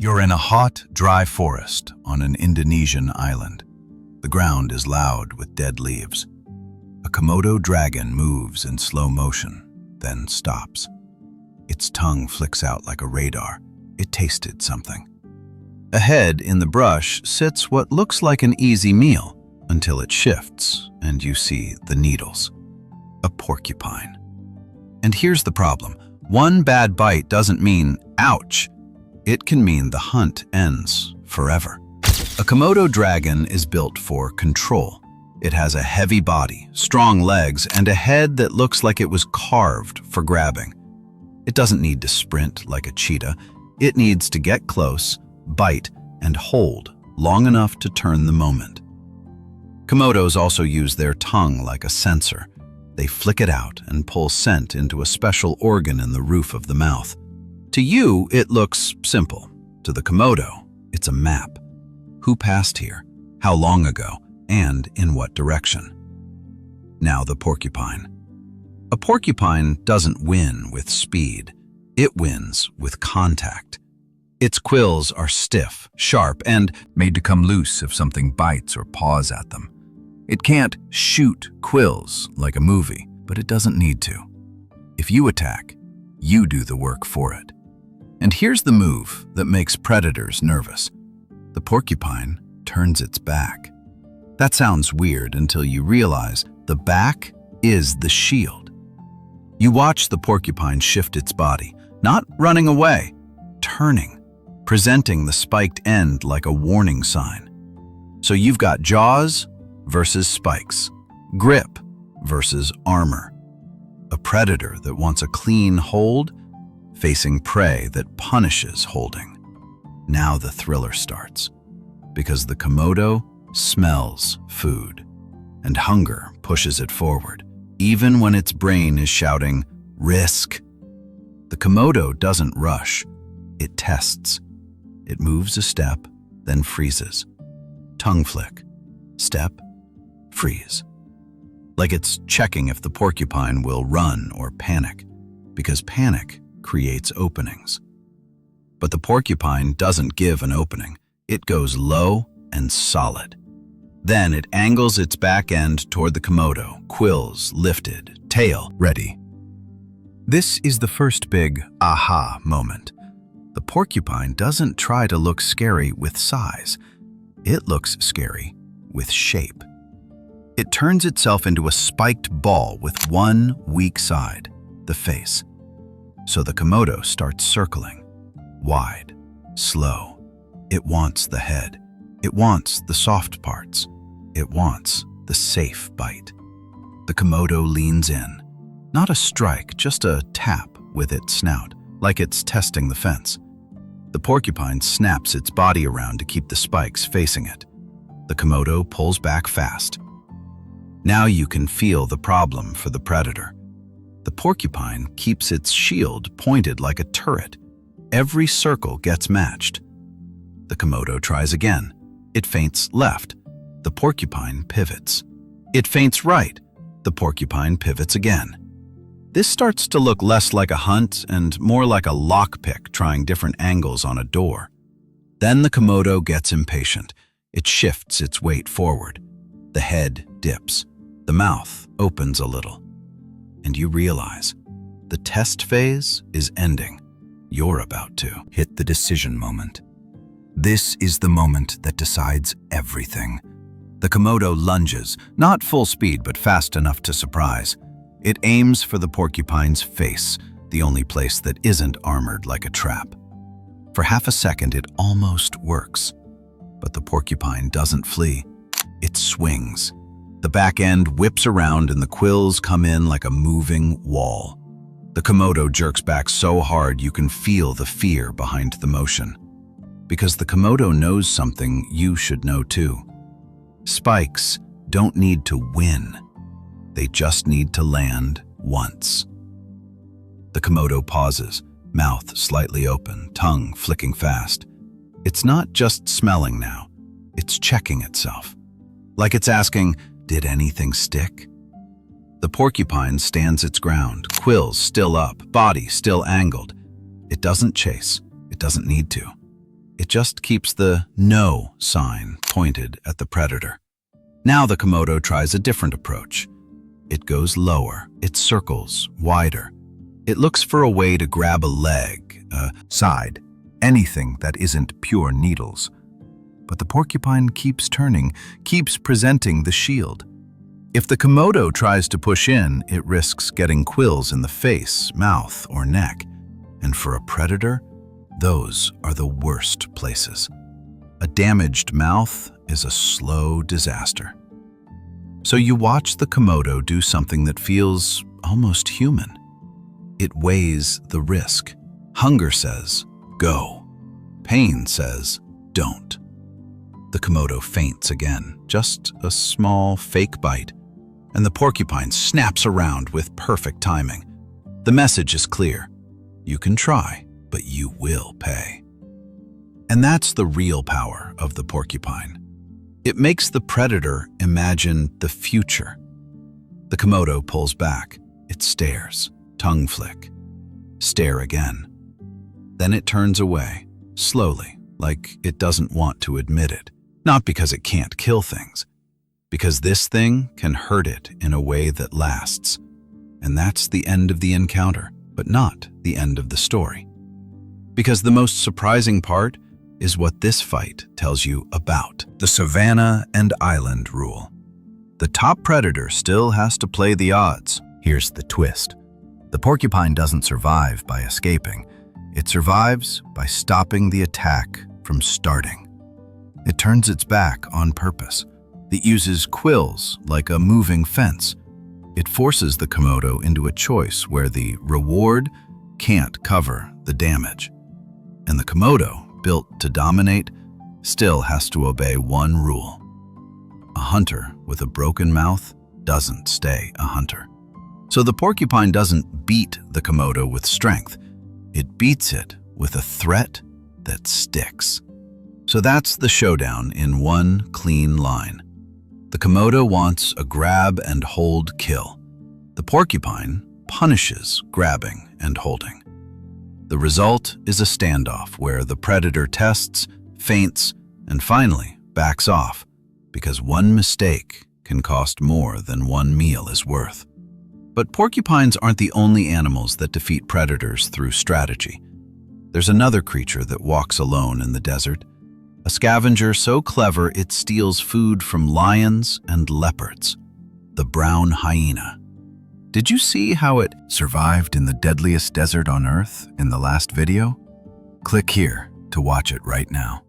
You're in a hot, dry forest on an Indonesian island. The ground is loud with dead leaves. A Komodo dragon moves in slow motion, then stops. Its tongue flicks out like a radar. It tasted something. Ahead in the brush sits what looks like an easy meal until it shifts and you see the needles. A porcupine. And here's the problem. One bad bite doesn't mean ouch. It can mean the hunt ends forever. A Komodo dragon is built for control. It has a heavy body, strong legs, and a head that looks like it was carved for grabbing. It doesn't need to sprint like a cheetah. It needs to get close, bite, and hold long enough to turn the moment. Komodos also use their tongue like a sensor. They flick it out and pull scent into a special organ in the roof of the mouth. To you, it looks simple. To the Komodo, it's a map. Who passed here, how long ago, and in what direction. Now the porcupine. A porcupine doesn't win with speed. It wins with contact. Its quills are stiff, sharp, and made to come loose if something bites or paws at them. It can't shoot quills like a movie, but it doesn't need to. If you attack, you do the work for it. And here's the move that makes predators nervous. The porcupine turns its back. That sounds weird until you realize the back is the shield. You watch the porcupine shift its body, not running away, turning, presenting the spiked end like a warning sign. So you've got jaws versus spikes, grip versus armor. A predator that wants a clean hold facing prey that punishes holding. Now the thriller starts, because the Komodo smells food, and hunger pushes it forward, even when its brain is shouting, risk. The Komodo doesn't rush, it tests. It moves a step, then freezes. Tongue flick, step, freeze. Like it's checking if the porcupine will run or panic, because panic creates openings. But the porcupine doesn't give an opening. It goes low and solid. Then it angles its back end toward the Komodo, quills lifted, tail ready. This is the first big aha moment. The porcupine doesn't try to look scary with size. It looks scary with shape. It turns itself into a spiked ball with one weak side, the face. So the Komodo starts circling, wide, slow. It wants the head. It wants the soft parts. It wants the safe bite. The Komodo leans in. Not a strike, just a tap with its snout, like it's testing the fence. The porcupine snaps its body around to keep the spikes facing it. The Komodo pulls back fast. Now you can feel the problem for the predator. The porcupine keeps its shield pointed like a turret. Every circle gets matched. The Komodo tries again. It feints left. The porcupine pivots. It feints right. The porcupine pivots again. This starts to look less like a hunt and more like a lockpick trying different angles on a door. Then the Komodo gets impatient. It shifts its weight forward. The head dips. The mouth opens a little. And you realize the test phase is ending. You're about to hit the decision moment. This is the moment that decides everything. The Komodo lunges, not full speed but fast enough to surprise. It aims for the porcupine's face, the only place that isn't armored like a trap. For half a second it almost works. But the porcupine doesn't flee. It swings. The back end whips around and the quills come in like a moving wall. The Komodo jerks back so hard you can feel the fear behind the motion. Because the Komodo knows something you should know too. Spikes don't need to win. They just need to land once. The Komodo pauses, mouth slightly open, tongue flicking fast. It's not just smelling now. It's checking itself. Like it's asking, did anything stick? The porcupine stands its ground, quills still up, body still angled. It doesn't chase. It doesn't need to. It just keeps the no sign pointed at the predator. Now the Komodo tries a different approach. It goes lower, it circles wider. It looks for a way to grab a leg, a side, anything that isn't pure needles. But the porcupine keeps turning, keeps presenting the shield. If the Komodo tries to push in, it risks getting quills in the face, mouth, or neck. And for a predator, those are the worst places. A damaged mouth is a slow disaster. So you watch the Komodo do something that feels almost human. It weighs the risk. Hunger says, go. Pain says, don't. The Komodo faints again, just a small fake bite, and the porcupine snaps around with perfect timing. The message is clear. You can try, but you will pay. And that's the real power of the porcupine. It makes the predator imagine the future. The Komodo pulls back. It stares, tongue flick. Stare again. Then it turns away, slowly, like it doesn't want to admit it. Not because it can't kill things, because this thing can hurt it in a way that lasts. And that's the end of the encounter, but not the end of the story. Because the most surprising part is what this fight tells you about the savanna and island rule. The top predator still has to play the odds. Here's the twist. The porcupine doesn't survive by escaping. It survives by stopping the attack from starting. It turns its back on purpose. It uses quills like a moving fence. It forces the Komodo into a choice where the reward can't cover the damage. And the Komodo, built to dominate, still has to obey one rule. A hunter with a broken mouth doesn't stay a hunter. So the porcupine doesn't beat the Komodo with strength. It beats it with a threat that sticks. So that's the showdown in one clean line. The Komodo wants a grab and hold kill. The porcupine punishes grabbing and holding. The result is a standoff where the predator tests, feints, and finally backs off, because one mistake can cost more than one meal is worth. But porcupines aren't the only animals that defeat predators through strategy. There's another creature that walks alone in the desert, a scavenger so clever it steals food from lions and leopards, the brown hyena. Did you see how it survived in the deadliest desert on Earth in the last video? Click here to watch it right now.